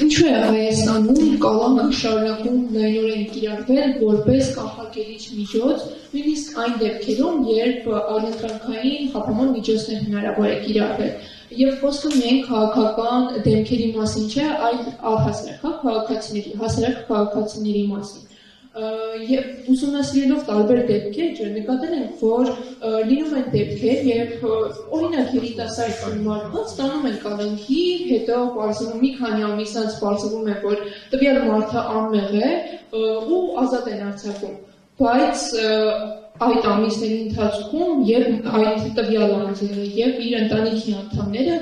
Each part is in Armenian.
Ինչու է Հայաստանում կալանքը շարունակում լայնորեն կիրառվել որպես կանխարգելիչ միջոց, նույնիսկ այն դեպքերում, երբ առնետրանքային խափանման միջոցներ հնարավոր է կիրառվել։ Եվ խոսքը միայն քաղաքական դեմքերի մասին չէ, այլ հասարակ քաղաքացիների մասին։ Եվ ուսումնասիրելով տարբեր դեպքեր նկատել ենք, որ լինում են դեպքեր, երբ օրինակ երիտասարդ մարդկանց ստանում են կալանքի, հետո պարզվում մի քանի ամիս անց պարզվում է, որ տվյալ մարդը անմեղ է ու ազատ են արձակում, բայց այդ ամիսների ընթացքում եւ այդ տվյալ անձը եւ իր ընտանիքի անդամները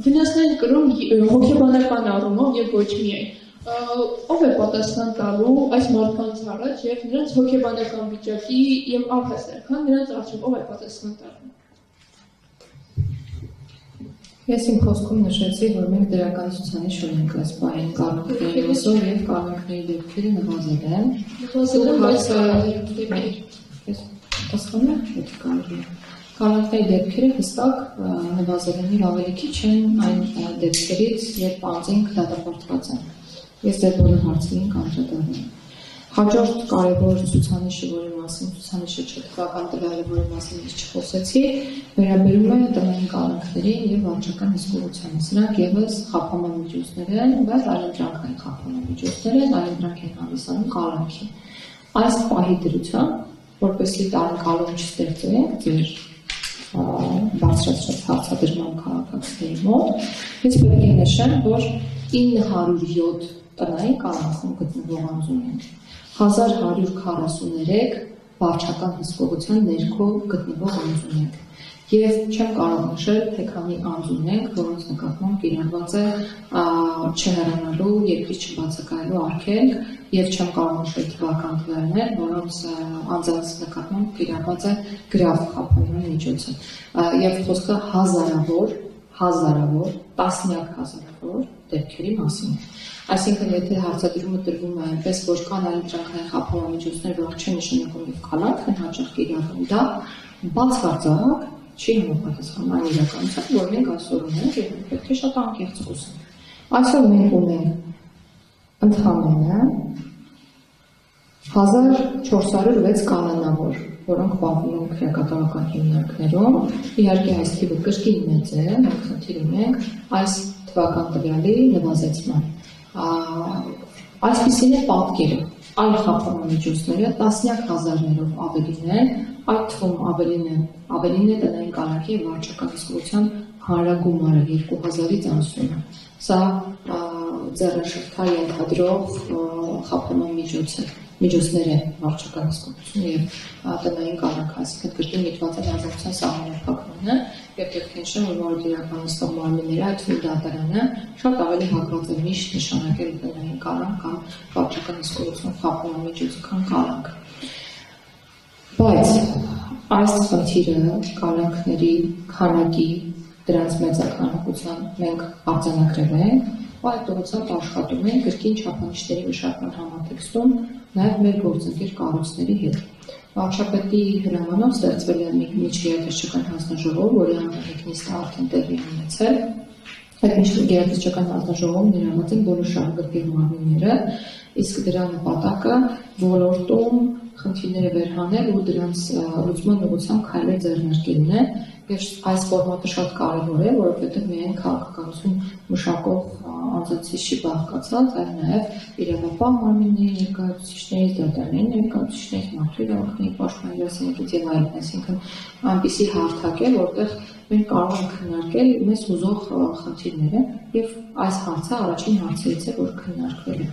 վնասներ են կրում հոգեբանական առումով եւ ոչ միայն։ Ով է պատասխան տալու այս մարդկանց առաջ եւ նրանց հոգեբանական վիճակի եւ առհասարակ նրանց առջեւ ով է պատասխան տալու։ Ես իմ խոսքում նշեցի, որ մենք դրական ցուցանիշ ունենք այս բային կալանքների մասով եւ կալանքների դեպքերը նվազել են։ Բայց դեպքեր։ Ես պատասխանում եմ, թե կարելի է։ Կալանքների դեպքերը հստակ նվազել են, ավելի քիչ են այն դեպքերից, երբ անձինք դատապարտված են։ Ես այդ բոլոր հարցերին կանդրադառնամ։ Հաջորդ կարևոր ցուցանիշը, որի մասին ցուցանիշը չէ, թվական տվյալը, որի մասին ես չխոսեցի, վերաբերում է տնային կալանքներին եւ վարչական հսկողությանը։ Սրանք եւս խափանման միջոցներ են, բայց այլընտրանքային խափանման միջոցներ են, այլընտրանք են հանդիսանում կալանքի։ Այս պահի դրությամբ, որպեսզի տարեկալում չստեղծենք ձեր բարձրացած հարցադրման քաղաքացիների մոտ, ես պետք է նշեմ, որ 907 տնային կալանքում գտնվող անձ ունենք, 1143 վարչական հսկողության ներքո գտնվող անձ ունենք, եւ չեմ կարող նշել, թե քանի անձ ունենք, որոնց նկատմամբ կիրառված է չհեռանալու, երկրից չբացակայելու արգելք, եւ չեմ կարող նշել թվական տվյալներ, որոնց անձանց նկատմամբ կիրառված է գրավ խափանման միջոցը, եւ խոսքը հազարավոր, տասնյակ հազարավոր դեպքերի մասին է։ Այսինքն, եթե հարցադրումը տրվում է այնպես, որ կան այլընտրանքային խափանման միջոցներ, որոնք չեն նշանակում եւ կալանք են հաճախ կիրառվում, դա բացարձակ չի համապատասխանում այն իրականությանը, որ մենք այսօր ունենք եւ պետք է շատ անկեղծ խոսենք։ Այսօր մենք ունենք ընդհանրապես 1406 կանոնավոր, որոնք պատմում են քրեակատարական հիմնարկներում, իհարկե այս թիվը կրկին մեծ է, մենք խնդիր ունենք այս թվական տվյալի նվազեցման։ Այսպիսին է պատկերը, այլ խափանման միջոցները տասնյակ հազարներով ավելին են, այդ թվում ավելին է տնային կալանքի եւ վարչական հսկողության հանրագումարը 2000-ից անցումը։ Սա ձեռնշղթա ենթադրող խափանման միջոցներ են վարչական հսկողությունը եւ տնային կալանքը, այսինքն կրկին միտված է ազատության սահմանափակմանը եւ պետք է նշեմ, որ իրականացնող մարմինները, այդ թվում դատարանը, շատ ավելի հակված է միշտ նշանակել տնային կալանք կամ վարչական հսկողություն խափանման միջոցը, քան կալանք։ Բայց այս խնդիրը կալանքների քանակի դրանց մեծաքանակության մենք արձանագրել ենք, ու այդ ուղղությամբ աշխատում ենք կրկին չափանիշների մշակման համատեքստում նաև մեր գործընկեր կառույցների հետ։ Վարչապետի հրամանով ստեղծվել է միջգերատեսչական հանձնաժողով, որի անհրաժեշտ արդեն տեղի ունեցել։ Այդ միջգերատեսչական հանձնաժողովում ներառված են բոլոր շահագրգիռ մարմինները, իսկ դրա նպատակը ոլորտում խնդիրները վերհանել ու դրանց լուծման ուղղությամբ քայլեր ձեռնարկելն է, եւ այս ֆորմատը շատ կարեւոր է, որովհետեւ միայն քաղաքականություն մշակող անձանցից չի բաղկացած, այլ նաեւ իրավապահ մարմինների ներկայացուցիչներից, դատարանների ներկայացուցիչներից, մարդու իրավունքների պաշտպանների ասենյակից եւ այլն, այսինքն այնպիսի հարթակ է, որտեղ մենք կարող ենք քննարկել մեզ հուզող խնդիրները եւ այս հարցը առաջին հարցերից է, որ քննարկվել է։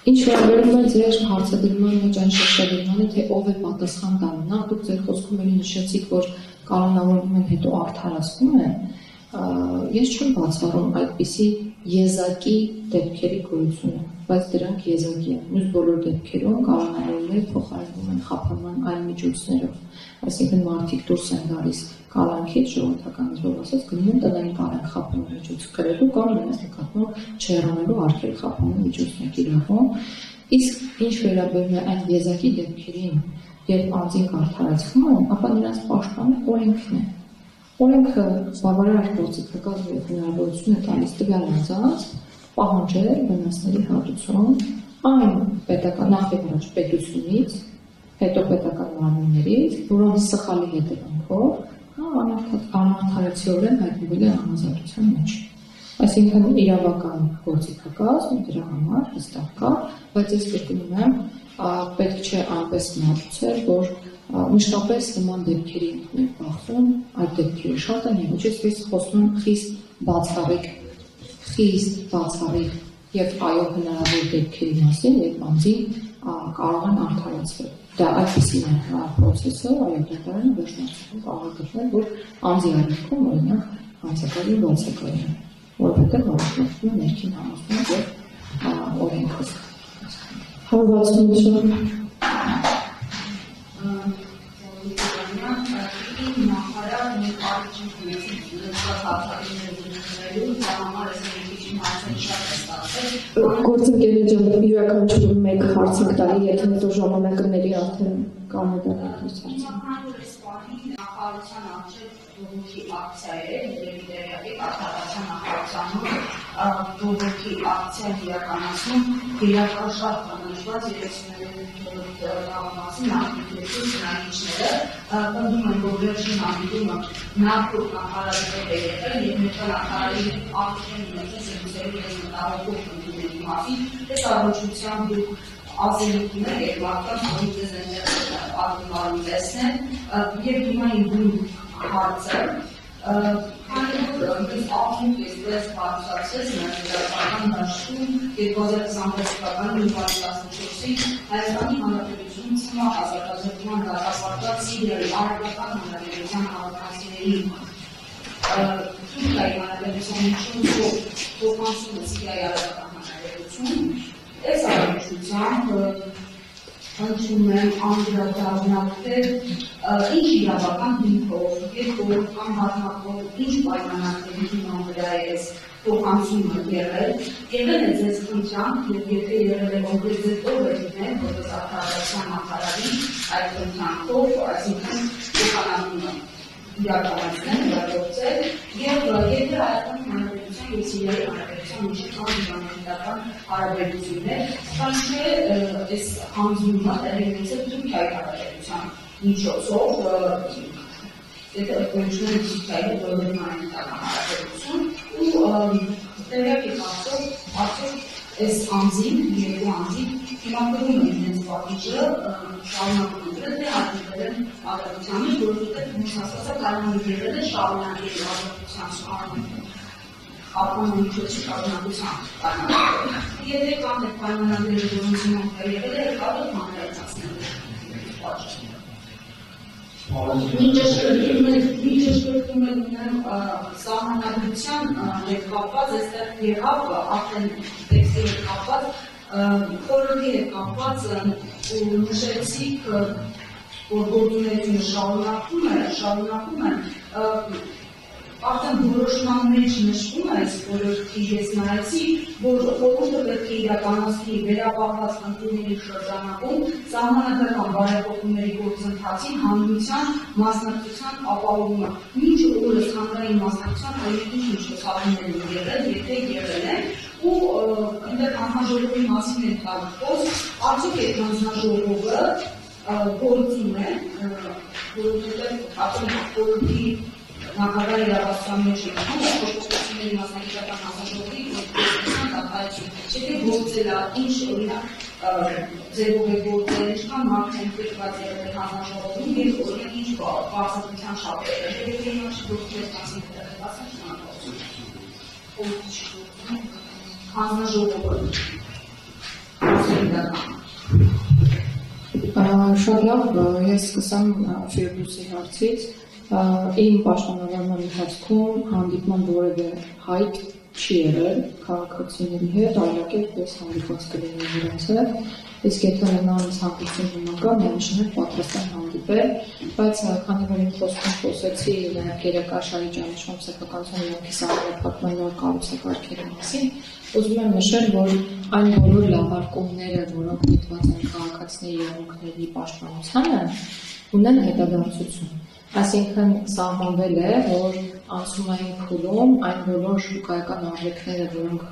Ինչ վերաբերում է ձեր հարցադրման մեջ այն շեշտադրմանը, թե ով է պատասխան տալու, նախ դուք ձեր խոսքում էլի նշեցիք, որ կանոնավորումն հետո արդարացվում է, ես չեմ բացառում այդպիսի եզակի դեպքերի գոյությունը, բայց դրանք եզակի են։ Մյուս բոլոր դեպքերում կանոնավորումները փոխարինվում են խափանման այլ միջոցներով, այսինքն մարդիկ դուրս են գալիս կալանքից, ժողովրդական ձևով ասած, գնում են տնային կալանք խափանման միջոց կրելու կամ նրանց նկատմամբ չհեռանալու արգել խափանման միջոցներ կիրառվում, իսկ ինչ վերաբերում է այն եզակի դեպքերին, երբ անձինք արդարացվում են, ապա նրանց պաշտպանը օրենքն է։ Օրենքը բավարար գործիքական հնարավորություն է տալիս տվյալ անձանց պահանջել վնասների հատուցում այն պետական նախ պետությունից, հետո պետական մարմիններից, որոնց սխալի հետևանքով անարդարացիորեն հայտնվել է համազատության մեջ։ Այսինքն իրավական գործիքակազմ դրա համար հստակ կա, բայց ես կրկնում եմ, պետք չէ այնպես մատուցել, որ մշտապես նման դեպքերի ենք բախվում, այդ դեպքերը շատ են եւ ոչ ես խոսում խիստ բացառիկ եւ այո հնարավոր դեպքերի մասին, երբ անձին կարող են արդարացվել։ Դա այդպիսին է process-ը, այո դատարանը վերջնացում կարող է գտնել, որ անձի արժեքում օրինակ հանցակալի բացակայում է, որովհետեւ որոշվում է ներքին համոզմունք եւ օրենքով։ Հարվածություն Գործընկերներ ջան, յուրաքանչյուր մեկ հարց եք տալի, եթե հետո ժամանակների արդեն կանոնակարգված հարց։ Նախարարության առջև բողոքի ակցիա է, երևի տեղյակ եք, արտադրության նախարարությանում բողոքի ակցիա իրականացնում դերակաշատ բանջված 39 լավամասի նախնիքների բնակիչները, պնդում են, որ վերջին հանդիպումը նախորդ նախարարի հետ է եղել և ներկա նախարարի ակցիան ունեցել զեկուցելու ես մտահոգող խնդիրների մասին, այս առողջությամբ դուք ազելություն եք և մարդկանց, որից ես այնտեղ ակտիվարում տեսնեն, և հիմա իմ բուն հարցը, քանի որ ակումբ այսպես բարձրացրեց ներդրական դաշտում 2026 թվականի հունվարի 14-ին Հայաստանի Հանրապետությունում ցմահ ազատազրկման դատապարտված Սիրիայի Արաբական Հանրապետության քաղաքացիների Թուրքիայի Հանրապետության միջոցով փոխանցումը Սիրիայի Արաբական Հանրապետություն այս առողջությամբ հնչում եմ անդրադառնալ ինչ իրավական հիմքով, երկրորդ կամ հատնակով, ինչ պայմանագրերի հիման վրա է այս փոխանցումը եղել է ձեզ խնդրանք և եթե եղել է որպես ձեզ ով է դիմել, որպես արտադրության նախարարի այդ խնդրանքով, այսինքն փոխանակումը իրականացնել, իրագործել և եթե Հայաստանի Հանրապետության և Սիրիայի Հանրապետության միջև կան դիվանագիտական հարաբերություններ, բայց չէ այս հանձնումը տեղի ունեցել Թուրքիայի Հանրապետության միջոցով, եթե ըստ Թուրքիայի դիվանագիտական հարաբերություն ու տեղյակ եք արդյոք այս անձին, երկու անձին հիմա կրում են իրենց պատիժը շարունակում ընտրել, թե հատիկվել են ազատության մեջ, որովհետև հենց ասացա կարող եղել է շարունակել ազատության ապանոն միջոցի շարունակության պայմանագրերը։ Եթե կան այդ պայմանագրերը, որոնց հիման եղել է, կարող մանրայցացնել պատճառը։ Ինչ շրջում են ունեմ սահմանադրության հետ կապված, այստեղ եղավ արդեն տեքստի հետ կապված, խորհրդի հետ կապված ու նշեցիք, որ գործունեությունը շարունակում է, արդեն որոշման մեջ նշվում է այս խորհրդի ես նայեցի, որ խորհուրդը պետք է իրականացնի վերապահված խնդիրների շրջանակում սահմանադրական բարեփոխումների գործընթացին հանրության մասնակցության ապահովումը։ Մինչ օրս հանրային մասնակցության այլ ինչ ցուցակներ են եղել, եթե եղել են, ու այնտեղ հանձնաժողովի մասին են տալու, արդյոք այդ հանձնաժողովը գործում է, որովհետև արդեն խորհրդի նախագահի իրավասության մեջ է փոփոխությունների մասնագիտական հանձնաժողովի գործունեության դատարանություն, եթե գործել է, ինչ օրինակ ձևով է գործել, ինչքան մարդիկ դրված եղել է հանձնաժողովում և օրինակ ինչ բարձրության չափ է եղել, եթե հիմա չգործել մասին դրված հանձնաժողովը Շատ լավ, ես սկսեմ Ֆիրդուսի հարցից Իմ պաշտոնավարման ընթացքում հանդիպման որևէ հայտ չի եղել քաղաքացիների հետ, այլակերպ ես հանդիպած կլինեմ իրենց հետ, իսկ եթե նրանց հանդիպություն հիմա կա, միանշանակ պատրաստ եմ հանդիպել, բայց քանի որ իմ խոսքում խոսեցի նաև գերակաշարի ճանաչում սեփականության և կիսահաղորդակցման նոր կառուցակարգերի մասին, ուզում եմ նշել, որ այն բոլոր լավարկումները, որոնք միտված են քաղաքացիների իրավունքների պաշտպանությանը, ունեն հետադարձություն։ Այսինքն սահմանվել է, որ անցումային փուլում այն բոլոր շուկայական արժեքները, որոնք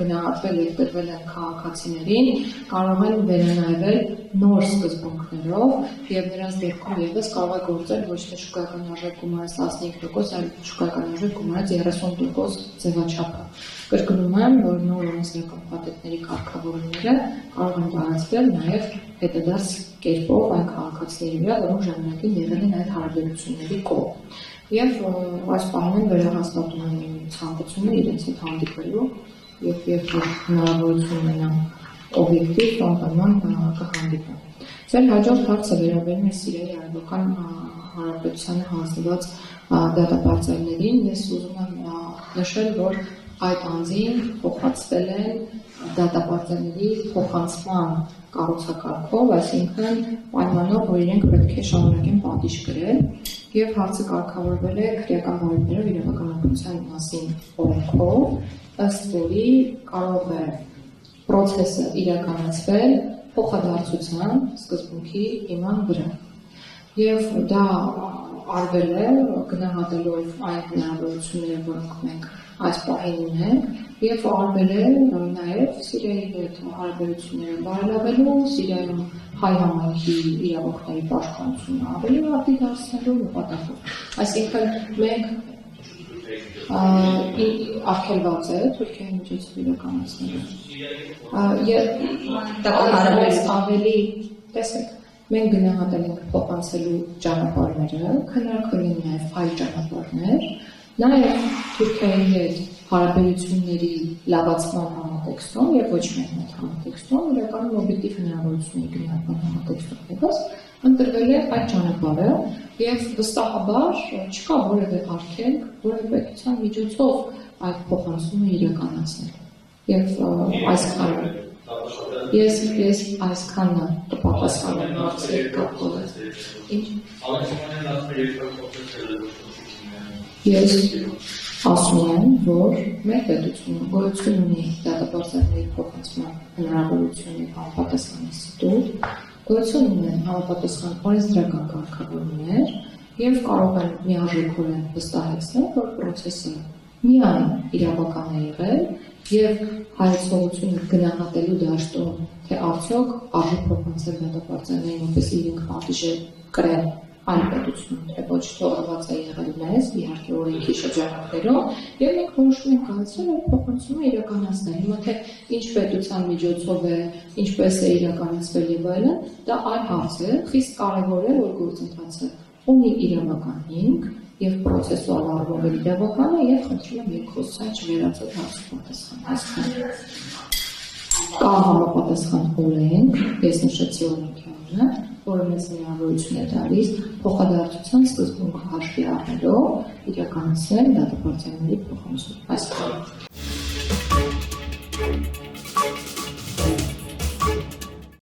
գնահատվել եւ տրվել են քաղաքացիներին, կարող են վերանայվել նոր սկզբունքներով եւ նրանց դեպքում եւս կարող է գործել ոչ թե շուկայական արժեք գումարած 15%, այլ շուկայական արժեք գումարած 30% ձևաչափը։ Կրկնում եմ, որ նոր օրենսդրական փաթեթների կարգավորումները կարող են տարածվել նաեւ հետադարձ կերպով այն քաղաքացիների վրա, որոնք ժամանակին եղել են այդ հարաբերությունների կողմ։ Եվ այս պահին վերահաստատում են ցանկությունը իրենց հետ հանդիպելու եւ հնարավորություն ունենան օբյեկտիվ անպայման կհանդիպեն։ Ձեր հաջորդ հարցը վերաբերում է Սիրիայի Արևելյան Հանրապետությանը հանձնված դատապարտյալներին։ Ես ուզում եմ նշել, որ այդ անձին փոխանցվել են դատապարտյալների փոխանցման կառուցակարգով, այսինքն պայմանով, որ իրենք պետք է շարունակեն պատիժ կրել, եւ հարցը կարգավորվել է քրեական բարիքներով իրավականության մասին օրենքով, ըստ որի կարող է process-ը իրականացվել փոխադարձության սկզբունքի հիման վրա։ Եվ դա արվել է գնահատելով այն հնարավորությունները, որոնք մենք այս պահին ունենք, եւ արվել է նաեւ Սիրիայի հետ հարաբերությունները բարելավելու, Սիրիայում հայ համայնքի իրավունքների պաշտպանությունը ավելի ակտիվ դարձնելու նպատակով։ Այսինքն մենք արգելված է Թուրքիայի միջոցով իրականացնելու։ Ավելի տեսեք, մենք գնահատել ենք փոխանցելու ճանապարհները, քննարկվել են նաեւ այլ ճանապարհներ, նաեւ Թուրքիայի հետ հարաբերությունների լավացման համատեքստում եւ ոչ միայն այդ համատեքստում, իրականում օբյեկտիվ հնարավորությունների գնահատման համատեքստում ևս ընտրվել է այդ ճանապարհը եւ վստահաբար չկա որևէ արգելք, որևէ պետության միջոցով այդ փոխանցումը իրականացնել։ Եվ այսքան ես այսքանը կպատասխանեմ հարցերի կապված։ Ինչ։ Ես ասում եմ, որ մեր պետությունը գոյություն ունի դատապարտյալների փոխանցման հնարավորություն եւ համապատասխան ինստիտուտ, գոյություն ունեն համապատասխան օրենսդրական կարգավորումներ եւ կարող են միաժամանակ վստահեցնել, որ process-ը միայն իրավական է եղել եւ հայեցողությունը գնահատելու դաշտում, թե արդյոք արժի փոխանցել դատապարտյալներին, որպես իրենք պատիժ կրեն այլ պետություն, թե ոչ թողնված է եղել մեզ, իհարկե օրենքի շրջանակներում, եւ մենք որոշում ենք կայացրել այդ փոխանցումը իրականացնել։ Հիմա թե ինչ պետության միջոցով է, ինչպես է իրականացվել եւ այլն, դա այլ հարց է, խիստ կարեւոր է, որ գործընթացը ունի իրավական հիմք եւ process-ուալ առումով իրավական է եւ խնդրում եմ երկխոսության չվերածել հարցի պատասխան։ Կա համապատասխան օրենք, ես նշեցի օրենքի անունը, որը մեզ հնարավորություն է տալիս փոխադարձության սկզբունքը հաշվի առնելով իրականացնել դատապարտյալների փոխանցում։ Այսքան։